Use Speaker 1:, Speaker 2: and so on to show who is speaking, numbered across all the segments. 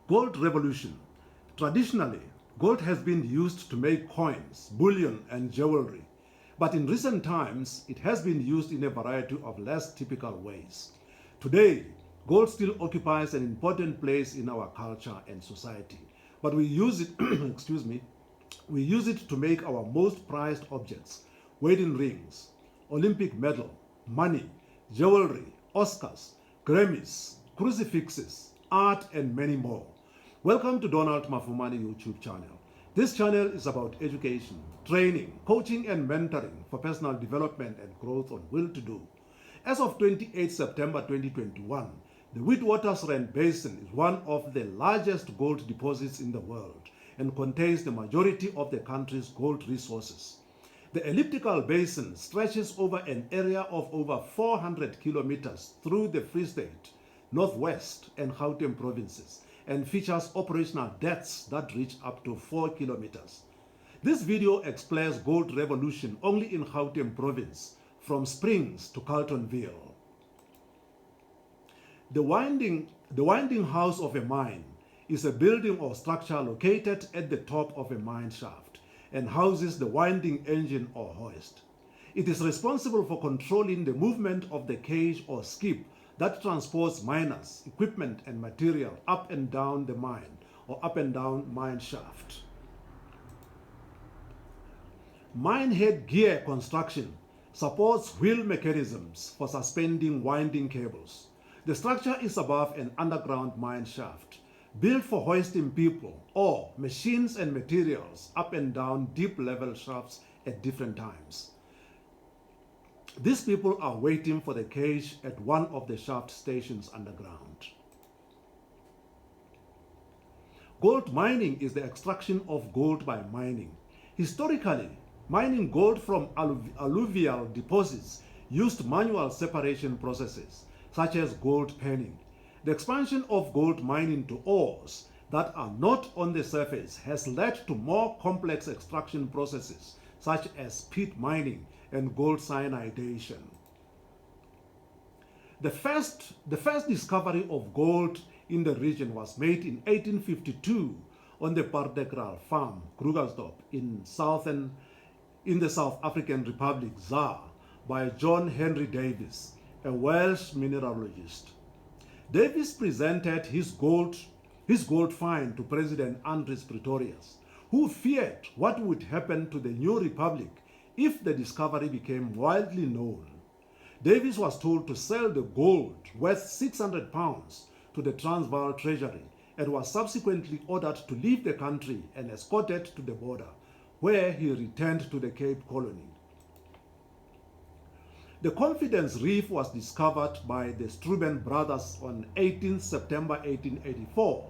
Speaker 1: Gold revolution. Traditionally, gold has been used to make coins, bullion, and jewelry. But in recent times, it has been used in a variety of less typical ways. Today, gold still occupies an important place in our culture and society. But we use it, excuse me, we use it to make our most prized objects, wedding rings, Olympic medal, money, jewelry, Oscars, Grammys, crucifixes, art, and many more. Welcome to Donald Mafumani YouTube channel. This channel is about education, training, coaching, and mentoring for personal development and growth on Will to Do. As of 28 September 2021, the Witwatersrand Basin is one of the largest gold deposits in the world and contains the majority of the country's gold resources. The elliptical basin stretches over an area of over 400 kilometers through the Free State, Northwest, and Gauteng provinces, and features operational depths that reach up to 4 kilometers. This video explains gold revolution only in Gauteng province, from Springs to Carltonville. The winding house of a mine is a building or structure located at the top of a mine shaft and houses the winding engine or hoist. It is responsible for controlling the movement of the cage or skip that transports miners, equipment, and material up and down the mine or up and down mine shaft. Mine head gear construction supports wheel mechanisms for suspending winding cables. The structure is above an underground mine shaft, built for hoisting people or machines and materials up and down deep level shafts at different times. These people are waiting for the cage at one of the shaft stations underground. Gold mining is the extraction of gold by mining. Historically, mining gold from alluvial deposits used manual separation processes, such as gold panning. The expansion of gold mining to ores that are not on the surface has led to more complex extraction processes, such as pit mining and gold cyanidation. The first discovery of gold in the region was made in 1852 on the Paardekraal farm, Krugersdorp, in the South African Republic, ZAR, by John Henry Davis, a Welsh mineralogist. Davis presented his gold find to President Andries Pretorius, who feared what would happen to the new republic if the discovery became widely known. Davis was told to sell the gold worth 600 pounds to the Transvaal Treasury and was subsequently ordered to leave the country and escorted to the border, where he returned to the Cape Colony. The Confidence Reef was discovered by the Struben brothers on 18 September 1884.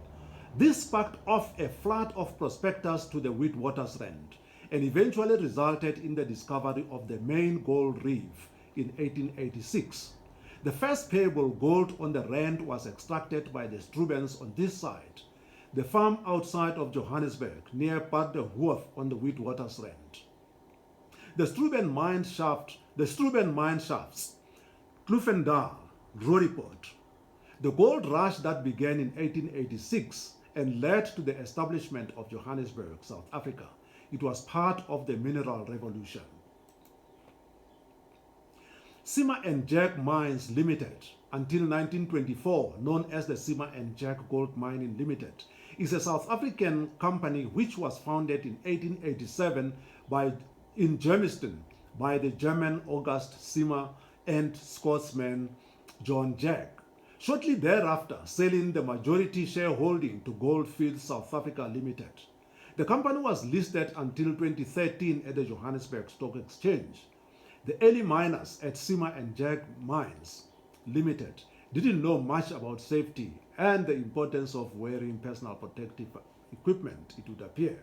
Speaker 1: This sparked off a flood of prospectors to the Witwatersrand and eventually resulted in the discovery of the main gold reef in 1886. The first payable gold on the Rand was extracted by the Strubens on this site, the farm outside of Johannesburg near Paardehoef on the Witwatersrand. The Struben mine shafts, Kloofendal, Roodepoort. The gold rush that began in 1886 and led to the establishment of Johannesburg, South Africa. It was part of the mineral revolution. Sima and Jack Mines Limited, until 1924 known as the Sima and Jack Gold Mining Limited, is a South African company which was founded in 1887 in Germiston by the German August Sima and Scotsman John Jack, shortly thereafter selling the majority shareholding to Goldfields South Africa Limited. The company was listed until 2013 at the Johannesburg Stock Exchange. The early miners at Sima and Jack Mines Limited didn't know much about safety and the importance of wearing personal protective equipment, it would appear.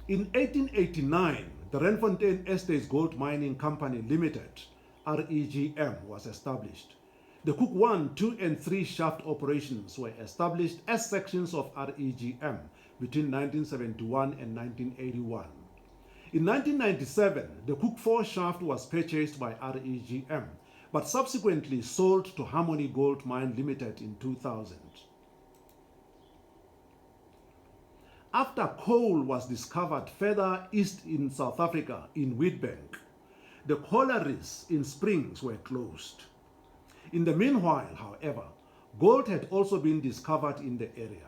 Speaker 1: In 1889, the Randfontein Estates Gold Mining Company Limited, REGM, was established. The Cook 1, 2, and 3 shaft operations were established as sections of REGM between 1971 and 1981. In 1997, the Cook 4 shaft was purchased by REGM, but subsequently sold to Harmony Gold Mine Limited in 2000. After coal was discovered further east in South Africa in Witbank, the collieries in Springs were closed. In the meanwhile, however, gold had also been discovered in the area.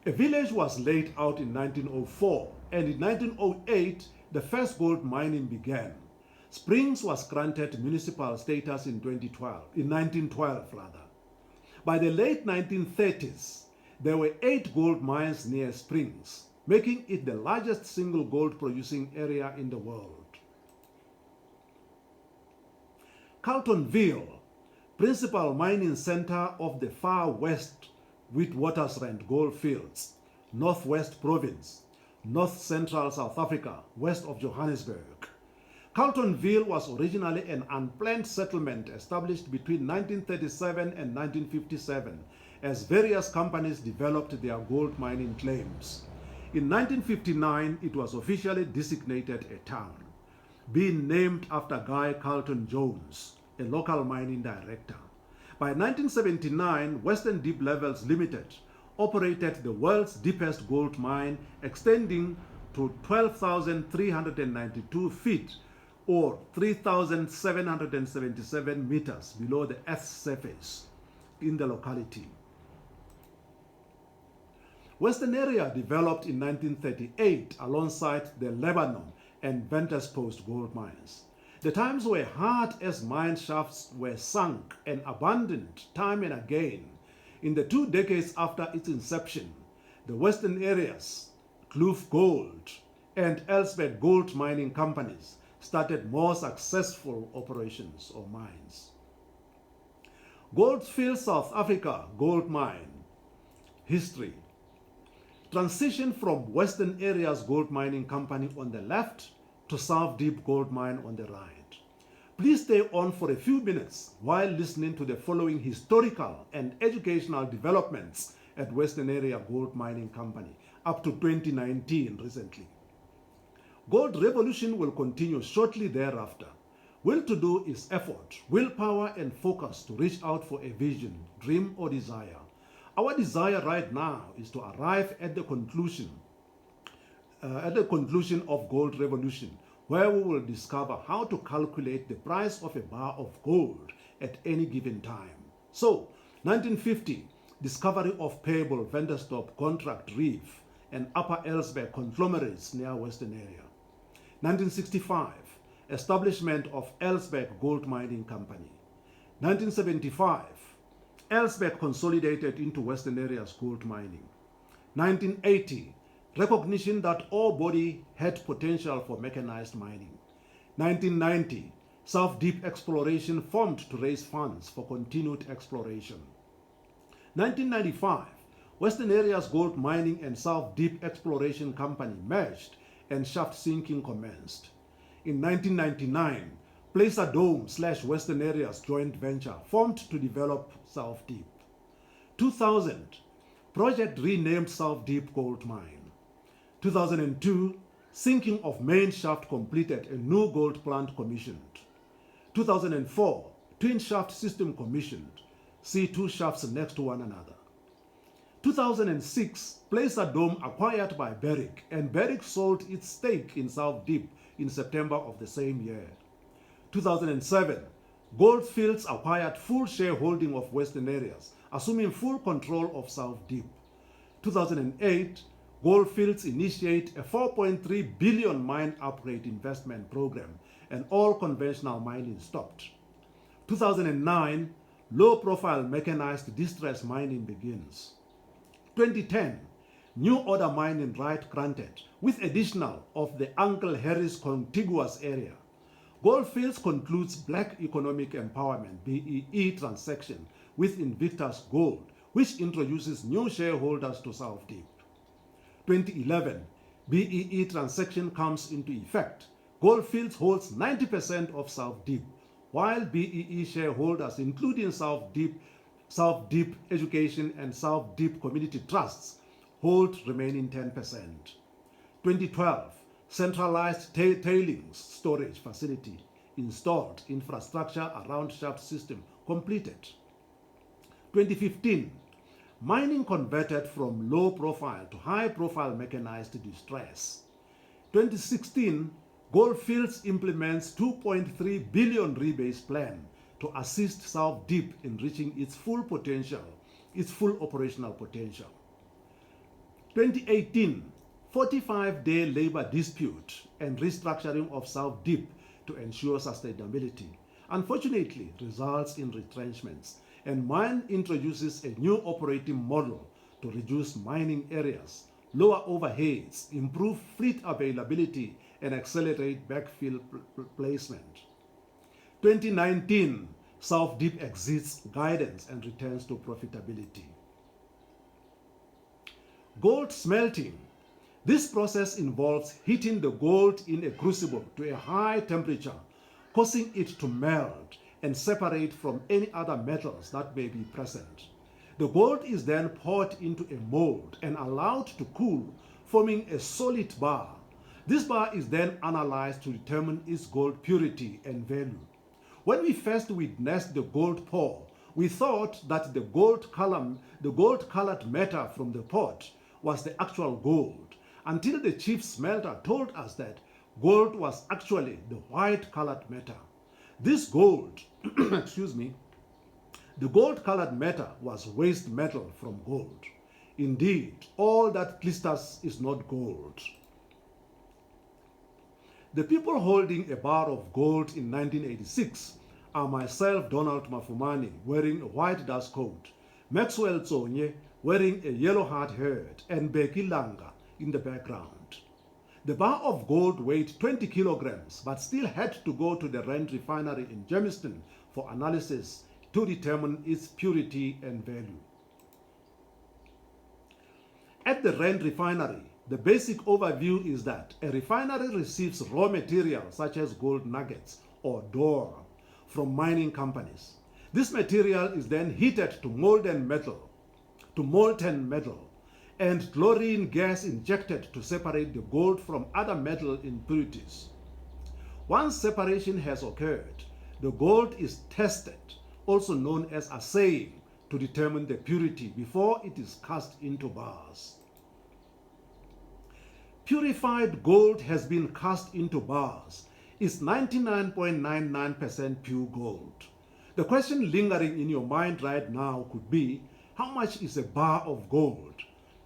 Speaker 1: A village was laid out in 1904, and in 1908, the first gold mining began. Springs was granted municipal status in 1912. By the late 1930s, there were 8 gold mines near Springs, making it the largest single gold producing area in the world. Carltonville, principal mining center of the far west Witwatersrand gold fields, Northwest Province, North Central South Africa, west of Johannesburg. Carltonville was originally an unplanned settlement established between 1937 and 1957 as various companies developed their gold mining claims. In 1959, it was officially designated a town, being named after Guy Carlton Jones, a local mining director. By 1979, Western Deep Levels Limited operated the world's deepest gold mine, extending to 12,392 feet or 3,777 meters below the Earth's surface in the locality. Western Area developed in 1938 alongside the Lebanon and Venterspost gold mines. The times were hard as mine shafts were sunk and abandoned time and again. In the 2 decades after its inception, the Western Areas, Kloof Gold, and Elsbeth Gold mining companies started more successful operations or mines. Goldfields South Africa gold mine history. Transition from Western Areas Gold Mining Company on the left to South Deep Gold Mine on the right. Please stay on for a few minutes while listening to the following historical and educational developments at Western Area Gold Mining Company up to 2019 recently. Gold revolution will continue shortly thereafter. Will to do is effort, willpower, and focus to reach out for a vision, dream, or desire. Our desire right now is to arrive at the conclusion of gold revolution, where we will discover how to calculate the price of a bar of gold at any given time. So, 1950, discovery of payable Venterstop contract reef and Upper Elsbeth conglomerates near Western Area. 1965, establishment of Elsbeth Gold Mining Company. 1975, Elsbeth consolidated into Western Areas gold mining. 1980, recognition that ore body had potential for mechanized mining. 1990, South Deep Exploration formed to raise funds for continued exploration. 1995, Western Areas Gold Mining and South Deep Exploration Company merged and shaft sinking commenced. In 1999, Placer Dome / Western Areas joint venture formed to develop South Deep. 2000, project renamed South Deep Gold Mine. 2002, sinking of main shaft completed, a new gold plant commissioned. 2004, twin shaft system commissioned. See 2 shafts next to one another. 2006, Placer Dome acquired by Barrick, and Barrick sold its stake in South Deep in September of the same year. 2007, Goldfields acquired full shareholding of Western Areas, assuming full control of South Deep. 2008, Goldfields initiate a 4.3 billion mine upgrade investment program, and all conventional mining stopped. 2009, low-profile mechanized distress mining begins. 2010, new order mining right granted, with additional of the Uncle Harry's contiguous area. Goldfields concludes Black Economic Empowerment (BEE) transaction with Invictus Gold, which introduces new shareholders to South Deep. 2011, BEE transaction comes into effect. Goldfields holds 90% of South Deep, while BEE shareholders, including South Deep Education and South Deep Community Trusts, hold remaining 10%. 2012, centralized tailings storage facility installed infrastructure around shaft system completed. 2015, mining converted from low profile to high profile mechanized distress. 2016, Gold Fields implements 2.3 billion rebase plan to assist South Deep in reaching its full potential, its full operational potential. 2018, 45-day labor dispute and restructuring of South Deep to ensure sustainability unfortunately results in retrenchments, and mine introduces a new operating model to reduce mining areas, lower overheads, improve fleet availability, and accelerate backfill placement. 2019, South Deep exits guidance and returns to profitability. Gold smelting. This process involves heating the gold in a crucible to a high temperature, causing it to melt and separate from any other metals that may be present. The gold is then poured into a mold and allowed to cool, forming a solid bar. This bar is then analyzed to determine its gold purity and value. When we first witnessed the gold pour, we thought that the gold-colored matter from the pot was the actual gold, until the chief smelter told us that gold was actually the white-colored matter. This gold, the gold-colored matter was waste metal from gold. Indeed, all that glisters is not gold. The people holding a bar of gold in 1986 are myself, Donald Mafumani, wearing a white dust coat, Maxwell Tsonye, wearing a yellow hard hat, and Becky Langa in the background. The bar of gold weighed 20 kilograms, but still had to go to the Rand refinery in Germiston for analysis to determine its purity and value. At the Rand refinery, the basic overview is that a refinery receives raw material such as gold nuggets or ore from mining companies. This material is then heated to molten metal, and chlorine gas injected to separate the gold from other metal impurities. Once separation has occurred, the gold is tested, also known as assaying, to determine the purity before it is cast into bars. Purified gold has been cast into bars is 99.99% pure gold. The question lingering in your mind right now could be, how much is a bar of gold?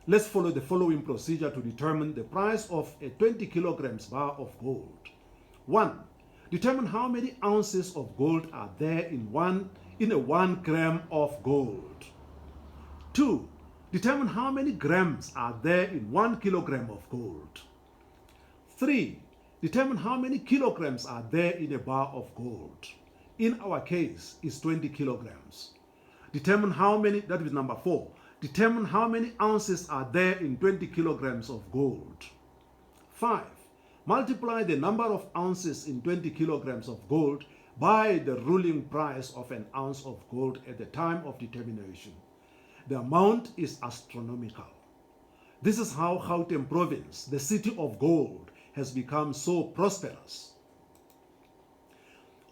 Speaker 1: Let's follow the following procedure to determine the price of a 20 kilograms bar of gold. 1. Determine how many ounces of gold are there in a 1 gram of gold. 2. Determine how many grams are there in 1 kilogram of gold. 3. Determine how many kilograms are there in a bar of gold. In our case, is 20 kilograms. Determine how many, that is number 4. Determine how many ounces are there in 20 kilograms of gold. 5. Multiply the number of ounces in 20 kilograms of gold by the ruling price of an ounce of gold at the time of determination. The amount is astronomical. This is how Gauteng province, the city of gold, has become so prosperous.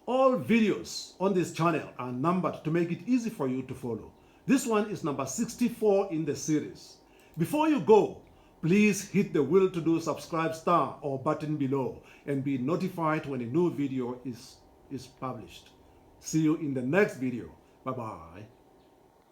Speaker 1: All videos on this channel are numbered to make it easy for you to follow. This one is number 64 in the series. Before you go, please hit the will to do subscribe star or button below and be notified when a new video is published. See you in the next video. Bye-bye.